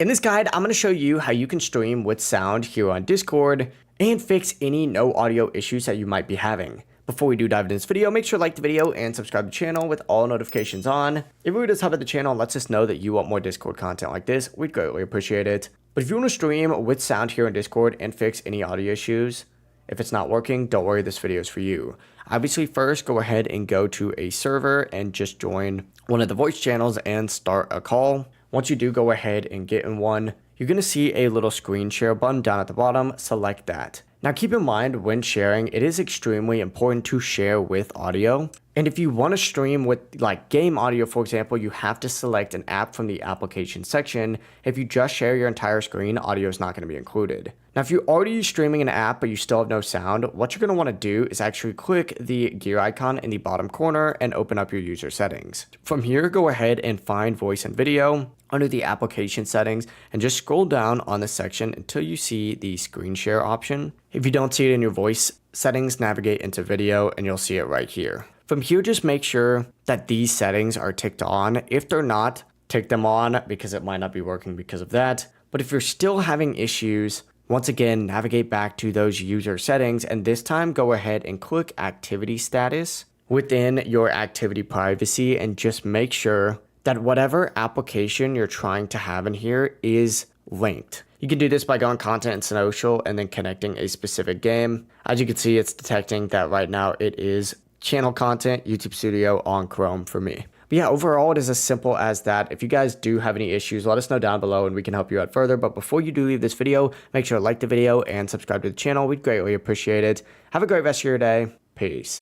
In this guide, I'm going to show you how you can stream with sound here on Discord and fix any no audio issues that you might be having. Before we do dive into this video, make sure to like the video and subscribe to the channel with all notifications on. If you does help the channel and lets us know that you want more Discord content like this, we'd greatly appreciate it. But if you want to stream with sound here on Discord and fix any audio issues, if it's not working, don't worry, this video is for you. Obviously, first go ahead and go to a server and just join one of the voice channels and start a call. Once you do go ahead and get in one, you're going to see a little screen share button down at the bottom. Select that. Now keep in mind when sharing, it is extremely important to share with audio. And if you want to stream with like game audio, for example, you have to select an app from the application section. If you just share your entire screen, audio is not going to be included. Now, if you're already streaming an app, but you still have no sound, what you're going to want to do is actually click the gear icon in the bottom corner and open up your user settings. From here, go ahead and find voice and video under the application settings and just scroll down on this section until you see the screen share option. If you don't see it in your voice settings, navigate into video and you'll see it right here. From here, just make sure that these settings are ticked on. If they're not, tick them on because it might not be working because of that. But if you're still having issues, once again, navigate back to those user settings and this time go ahead and click activity status within your activity privacy and just make sure that whatever application you're trying to have in here is linked. You can do this by going content and social and then connecting a specific game. As you can see, it's detecting that right now it is channel content, YouTube Studio on Chrome for me. But yeah, overall, it is as simple as that. If you guys do have any issues, let us know down below and we can help you out further. But before you do leave this video, make sure to like the video and subscribe to the channel. We'd greatly appreciate it. Have a great rest of your day. Peace.